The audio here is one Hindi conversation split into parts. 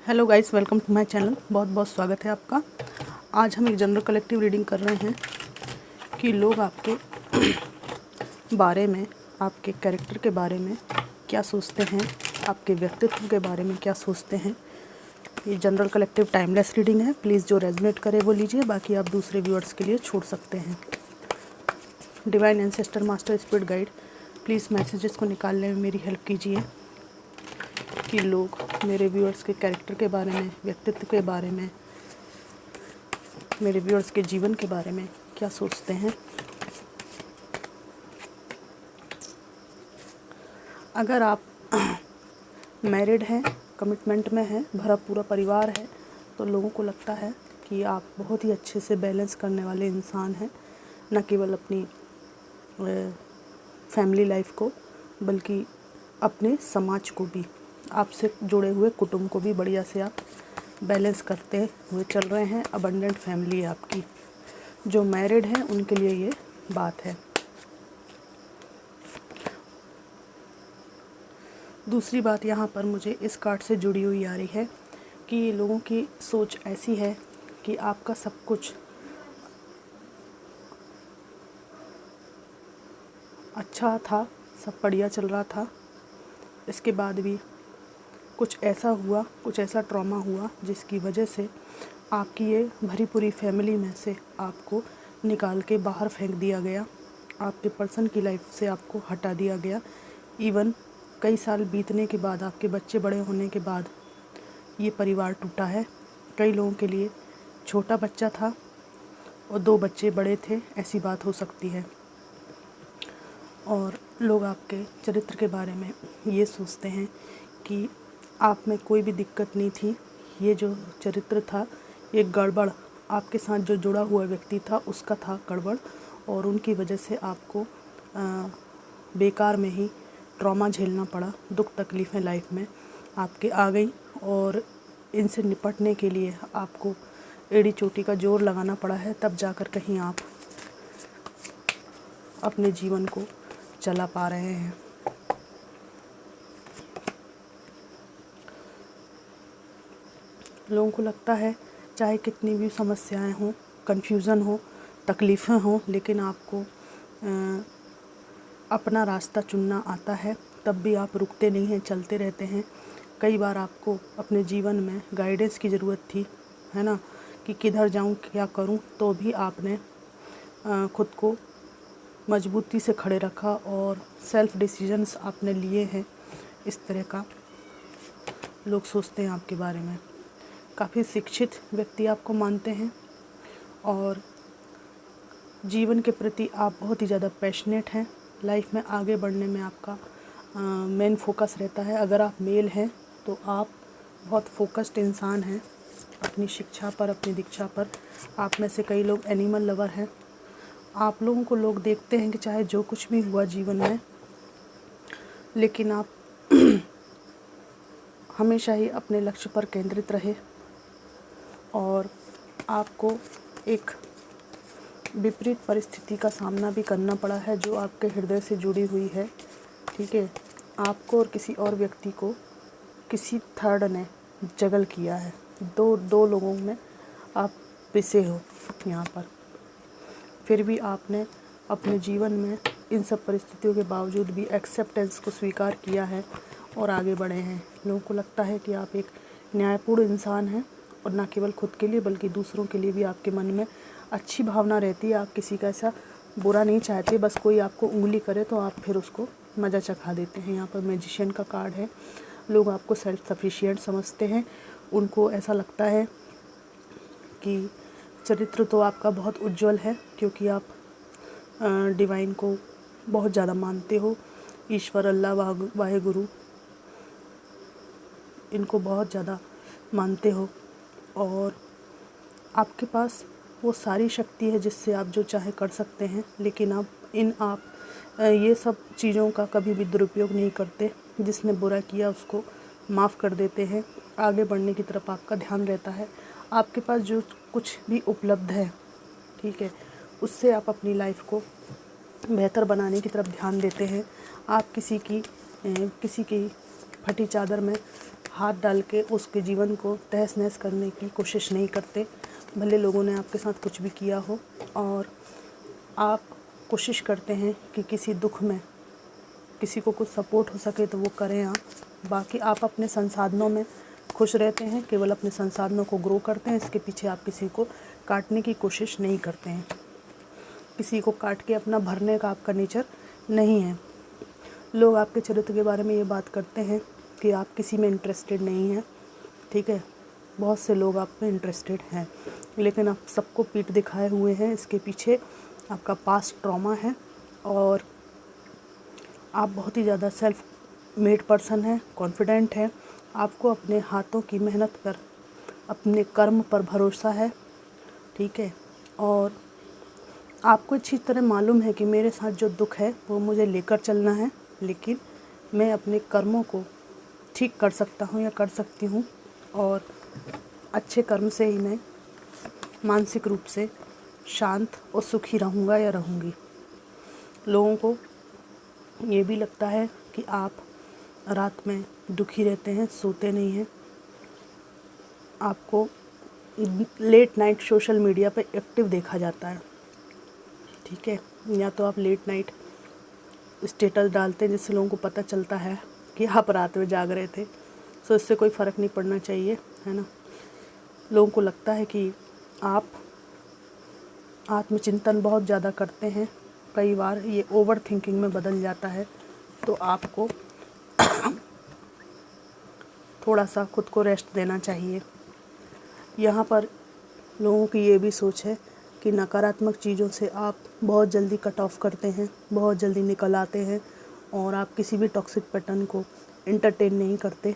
Hello guys, welcome to my channel. बहुत बहुत स्वागत है आपका। आज हम एक जनरल कलेक्टिव रीडिंग कर रहे हैं कि लोग आपके बारे में, आपके कैरेक्टर के बारे में क्या सोचते हैं, आपके व्यक्तित्व के बारे में क्या सोचते हैं। ये जनरल कलेक्टिव टाइमलेस रीडिंग है। प्लीज़ जो रेजोनेट करे वो लीजिए, बाकी आप दूसरे व्यूअर्स के लिए छोड़ सकते हैं। Divine ancestor, master, spirit guide, please messages को निकालने में मेरी हेल्प कीजिए कि लोग मेरे व्यूअर्स के कैरेक्टर के बारे में, व्यक्तित्व के बारे में, मेरे व्यूअर्स के जीवन के बारे में क्या सोचते हैं। अगर आप मैरिड हैं, कमिटमेंट में हैं, भरा पूरा परिवार है, तो लोगों को लगता है कि आप बहुत ही अच्छे से बैलेंस करने वाले इंसान हैं। न केवल अपनी फैमिली लाइफ को, बल्कि अपने समाज को भी, आपसे जुड़े हुए कुटुंब को भी बढ़िया से आप बैलेंस करते हुए चल रहे हैं। अबंडेंट फैमिली है आपकी। जो मैरिड हैं उनके लिए ये बात है। दूसरी बात यहाँ पर मुझे इस कार्ड से जुड़ी हुई आ रही है कि लोगों की सोच ऐसी है कि आपका सब कुछ अच्छा था, सब बढ़िया चल रहा था, इसके बाद भी कुछ ऐसा हुआ, कुछ ऐसा ट्रॉमा हुआ जिसकी वजह से आपकी ये भरी पूरी फैमिली में से आपको निकाल के बाहर फेंक दिया गया। आपके पर्सन की लाइफ से आपको हटा दिया गया। इवन कई साल बीतने के बाद, आपके बच्चे बड़े होने के बाद ये परिवार टूटा है। कई लोगों के लिए छोटा बच्चा था और 2 बच्चे बड़े थे, ऐसी बात हो सकती है। और लोग आपके चरित्र के बारे में ये सोचते हैं कि आप में कोई भी दिक्कत नहीं थी। ये जो चरित्र था, ये गड़बड़, आपके साथ जो जुड़ा हुआ व्यक्ति था उसका था गड़बड़, और उनकी वजह से आपको बेकार में ही ट्रॉमा झेलना पड़ा। दुख तकलीफ़ें लाइफ में आपके आ गई और इनसे निपटने के लिए आपको एड़ी चोटी का जोर लगाना पड़ा है। तब जाकर कहीं आप अपने जीवन को चला पा रहे हैं। लोगों को लगता है चाहे कितनी भी समस्याएं हों, कन्फ्यूज़न हो, तकलीफ़ें हों, लेकिन आपको अपना रास्ता चुनना आता है। तब भी आप रुकते नहीं हैं, चलते रहते हैं। कई बार आपको अपने जीवन में गाइडेंस की ज़रूरत थी, है ना, कि किधर जाऊं, क्या करूं, तो भी आपने खुद को मजबूती से खड़े रखा और सेल्फ डिसीजंस आपने लिए हैं। इस तरह का लोग सोचते हैं आपके बारे में। काफ़ी शिक्षित व्यक्ति आपको मानते हैं और जीवन के प्रति आप बहुत ही ज़्यादा पैशनेट हैं। लाइफ में आगे बढ़ने में आपका मेन फोकस रहता है। अगर आप मेल हैं तो आप बहुत फोकस्ड इंसान हैं अपनी शिक्षा पर, अपनी दीक्षा पर। आप में से कई लोग एनिमल लवर हैं। आप लोगों को लोग देखते हैं कि चाहे जो कुछ भी हुआ जीवन में, लेकिन आप हमेशा ही अपने लक्ष्य पर केंद्रित रहे और आपको एक विपरीत परिस्थिति का सामना भी करना पड़ा है जो आपके हृदय से जुड़ी हुई है। ठीक है, आपको और किसी और व्यक्ति को किसी थर्ड ने जगल किया है। दो लोगों में आप पिसे हो यहाँ पर। फिर भी आपने अपने जीवन में इन सब परिस्थितियों के बावजूद भी एक्सेप्टेंस को स्वीकार किया है और आगे बढ़े हैं। लोगों को लगता है कि आप एक न्यायपूर्ण इंसान हैं और न केवल खुद के लिए बल्कि दूसरों के लिए भी आपके मन में अच्छी भावना रहती है। आप किसी का ऐसा बुरा नहीं चाहते, बस कोई आपको उंगली करे तो आप फिर उसको मज़ा चखा देते हैं। यहाँ पर मैजिशियन का कार्ड है। लोग आपको सेल्फ सफिशिएंट समझते हैं। उनको ऐसा लगता है कि चरित्र तो आपका बहुत उज्जवल है क्योंकि आप डिवाइन को बहुत ज़्यादा मानते हो। ईश्वर, अल्लाह, वाहेगुरु, इनको बहुत ज़्यादा मानते हो और आपके पास वो सारी शक्ति है जिससे आप जो चाहे कर सकते हैं। लेकिन आप ये सब चीज़ों का कभी भी दुरुपयोग नहीं करते। जिसने बुरा किया उसको माफ़ कर देते हैं। आगे बढ़ने की तरफ आपका ध्यान रहता है। आपके पास जो कुछ भी उपलब्ध है, ठीक है, उससे आप अपनी लाइफ को बेहतर बनाने की तरफ ध्यान देते हैं। आप किसी की फटी चादर में हाथ डाल के उसके जीवन को तहस नहस करने की कोशिश नहीं करते, भले लोगों ने आपके साथ कुछ भी किया हो। और आप कोशिश करते हैं कि किसी दुख में किसी को कुछ सपोर्ट हो सके तो वो करें आप। बाकी आप अपने संसाधनों में खुश रहते हैं, केवल अपने संसाधनों को ग्रो करते हैं। इसके पीछे आप किसी को काटने की कोशिश नहीं करते हैं। किसी को काट के अपना भरने का आपका नेचर नहीं है। लोग आपके चरित्र के बारे में ये बात करते हैं कि आप किसी में इंटरेस्टेड नहीं हैं, ठीक है। बहुत से लोग आप में इंटरेस्टेड हैं, लेकिन आप सबको पीठ दिखाए हुए हैं। इसके पीछे आपका पास्ट ट्रॉमा है और आप बहुत ही ज़्यादा सेल्फ मेड पर्सन हैं, कॉन्फिडेंट हैं। आपको अपने हाथों की मेहनत पर, अपने कर्म पर भरोसा है, ठीक है। और आपको अच्छी तरह मालूम है कि मेरे साथ जो दुख है वो मुझे लेकर चलना है, लेकिन मैं अपने कर्मों को ठीक कर सकता हूँ या कर सकती हूँ, और अच्छे कर्म से ही मैं मानसिक रूप से शांत और सुखी रहूँगा या रहूँगी। लोगों को ये भी लगता है कि आप रात में दुखी रहते हैं, सोते नहीं हैं। आपको लेट नाइट सोशल मीडिया पर एक्टिव देखा जाता है, ठीक है। या तो आप लेट नाइट स्टेटस डालते हैं जिससे लोगों को पता चलता है कि आप रात में जाग रहे थे। सो इससे कोई फ़र्क नहीं पड़ना चाहिए, है ना। लोगों को लगता है कि आप आत्मचिंतन बहुत ज़्यादा करते हैं। कई बार ये ओवर थिंकिंग में बदल जाता है, तो आपको थोड़ा सा खुद को रेस्ट देना चाहिए। यहाँ पर लोगों की ये भी सोच है कि नकारात्मक चीज़ों से आप बहुत जल्दी कट ऑफ करते हैं, बहुत जल्दी निकल आते हैं, और आप किसी भी टॉक्सिक पैटर्न को एंटरटेन नहीं करते।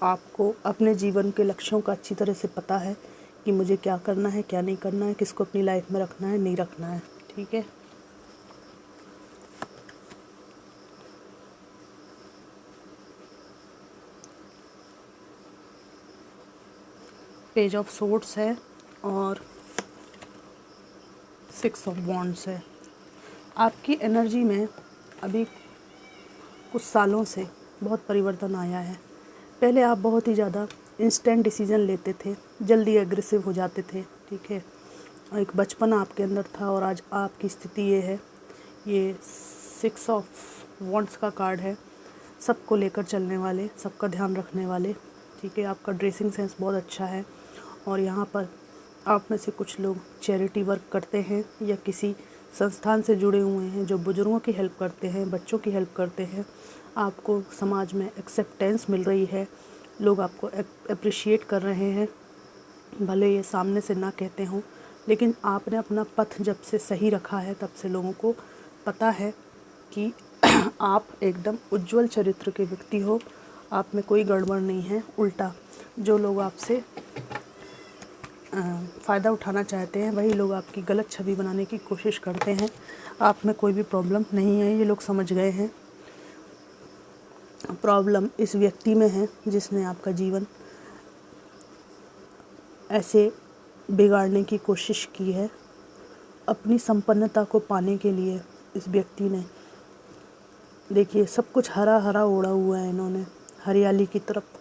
आपको अपने जीवन के लक्ष्यों का अच्छी तरह से पता है कि मुझे क्या करना है, क्या नहीं करना है, किसको अपनी लाइफ में रखना है, नहीं रखना है, ठीक है। पेज ऑफ सोर्ड्स है और 6 ऑफ वॉन्ड्स है। आपकी एनर्जी में अभी कुछ सालों से बहुत परिवर्तन आया है। पहले आप बहुत ही ज़्यादा इंस्टेंट डिसीजन लेते थे, जल्दी एग्रेसिव हो जाते थे, ठीक है। एक बचपन आपके अंदर था, और आज आपकी स्थिति ये है। ये 6 ऑफ वॉन्ड्स का कार्ड है, सबको लेकर चलने वाले, सबका ध्यान रखने वाले, ठीक है। आपका ड्रेसिंग सेंस बहुत अच्छा है, और यहाँ पर आप में से कुछ लोग चैरिटी वर्क करते हैं या किसी संस्थान से जुड़े हुए हैं जो बुज़ुर्गों की हेल्प करते हैं, बच्चों की हेल्प करते हैं। आपको समाज में एक्सेप्टेंस मिल रही है, लोग आपको अप्रिशिएट कर रहे हैं, भले ये सामने से ना कहते हों, लेकिन आपने अपना पथ जब से सही रखा है तब से लोगों को पता है कि आप एकदम उज्जवल चरित्र के व्यक्ति हो, आप में कोई गड़बड़ नहीं है। उल्टा जो लोग आपसे फ़ायदा उठाना चाहते हैं वही लोग आपकी गलत छवि बनाने की कोशिश करते हैं। आप में कोई भी प्रॉब्लम नहीं है, ये लोग समझ गए हैं। प्रॉब्लम इस व्यक्ति में है जिसने आपका जीवन ऐसे बिगाड़ने की कोशिश की है। अपनी संपन्नता को पाने के लिए इस व्यक्ति ने, देखिए, सब कुछ हरा हरा ओढ़ा हुआ है इन्होंने, हरियाली की तरफ,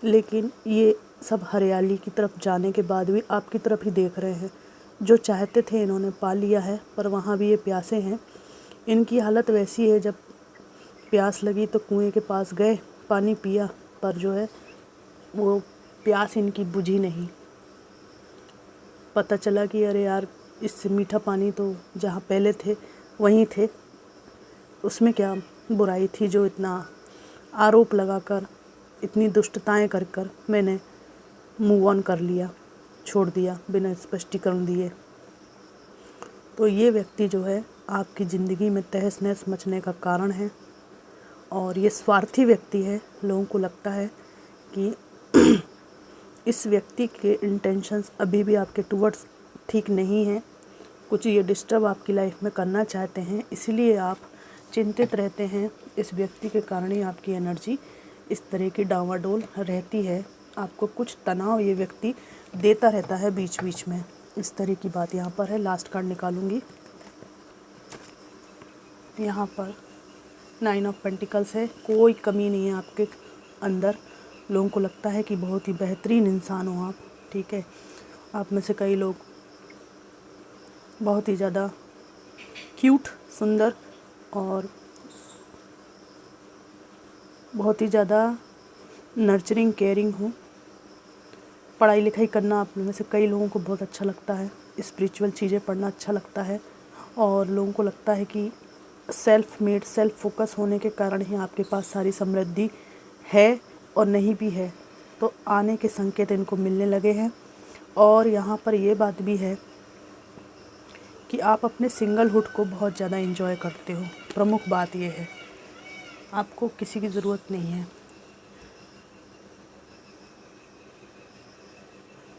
लेकिन ये सब हरियाली की तरफ जाने के बाद भी आपकी तरफ ही देख रहे हैं। जो चाहते थे इन्होंने पा लिया है, पर वहाँ भी ये प्यासे हैं। इनकी हालत वैसी है, जब प्यास लगी तो कुएं के पास गए, पानी पिया, पर जो है वो प्यास इनकी बुझी नहीं। पता चला कि अरे यार, इससे मीठा पानी तो जहाँ पहले थे वहीं थे, उसमें क्या बुराई थी जो इतना आरोप लगाकर, इतनी दुष्टताएं कर कर मैंने मूव ऑन कर लिया, छोड़ दिया बिना स्पष्टीकरण दिए। तो ये व्यक्ति जो है आपकी ज़िंदगी में तहस नहस मचने का कारण है, और ये स्वार्थी व्यक्ति है। लोगों को लगता है कि इस व्यक्ति के इंटेंशंस अभी भी आपके टुवर्ड्स ठीक नहीं हैं, कुछ ये डिस्टर्ब आपकी लाइफ में करना चाहते हैं, इसलिए आप चिंतित रहते हैं। इस व्यक्ति के कारण ही आपकी एनर्जी इस तरह की डावाडोल रहती है। आपको कुछ तनाव ये व्यक्ति देता रहता है बीच बीच में, इस तरह की बात यहाँ पर है। लास्ट कार्ड निकालूंगी। यहाँ पर 9 ऑफ पेंटिकल्स है, कोई कमी नहीं है आपके अंदर लोगों को लगता है कि बहुत ही बेहतरीन इंसान हो आप, ठीक है। आप में से कई लोग बहुत ही ज़्यादा क्यूट, सुंदर और बहुत ही ज़्यादा नर्चरिंग, केयरिंग हो। पढ़ाई लिखाई करना आप में से कई लोगों को बहुत अच्छा लगता है, स्पिरिचुअल चीज़ें पढ़ना अच्छा लगता है और लोगों को लगता है कि सेल्फ मेड, सेल्फ फोकस होने के कारण ही आपके पास सारी समृद्धि है और नहीं भी है तो आने के संकेत इनको मिलने लगे हैं। और यहाँ पर ये बात भी है कि आप अपने सिंगलहुड को बहुत ज़्यादा एंजॉय करते हो। प्रमुख बात ये है, आपको किसी की ज़रूरत नहीं है।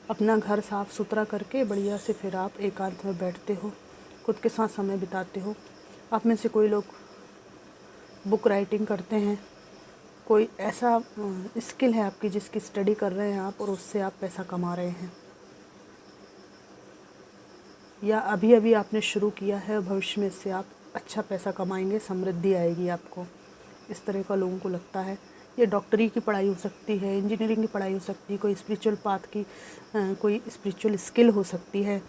अपना घर साफ़ सुथरा करके बढ़िया से फिर आप एकांत में बैठते हो, खुद के साथ समय बिताते हो। आप में से कोई लोग बुक राइटिंग करते हैं, कोई ऐसा स्किल है आपकी जिसकी स्टडी कर रहे हैं आप और उससे आप पैसा कमा रहे हैं, या अभी अभी आपने शुरू किया है, भविष्य में इससे आप अच्छा पैसा कमाएंगे, समृद्धि आएगी आपको। इस तरह का लोगों को लगता है। ये डॉक्टरी की पढ़ाई हो सकती है, इंजीनियरिंग की पढ़ाई हो सकती है, कोई स्पिरिचुअल पाथ की कोई स्पिरिचुअल स्किल हो सकती है,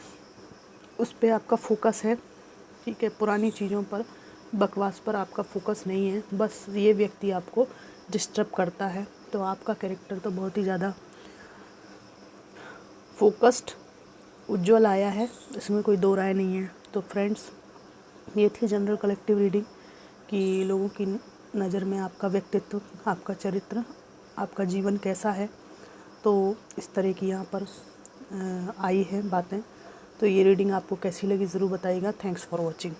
उस पे आपका फोकस है, ठीक है। पुरानी चीज़ों पर, बकवास पर आपका फोकस नहीं है, बस ये व्यक्ति आपको डिस्टर्ब करता है। तो आपका कैरेक्टर तो बहुत ही ज़्यादा फोकस्ड, उज्ज्वल आया है, इसमें कोई दो राय नहीं है। तो फ्रेंड्स, ये थी जनरल कलेक्टिव रीडिंग कि लोगों की नज़र में आपका व्यक्तित्व, आपका चरित्र, आपका जीवन कैसा है। तो इस तरह की यहाँ पर आई है बातें। तो ये रीडिंग आपको कैसी लगी ज़रूर बताइएगा। Thanks for watching.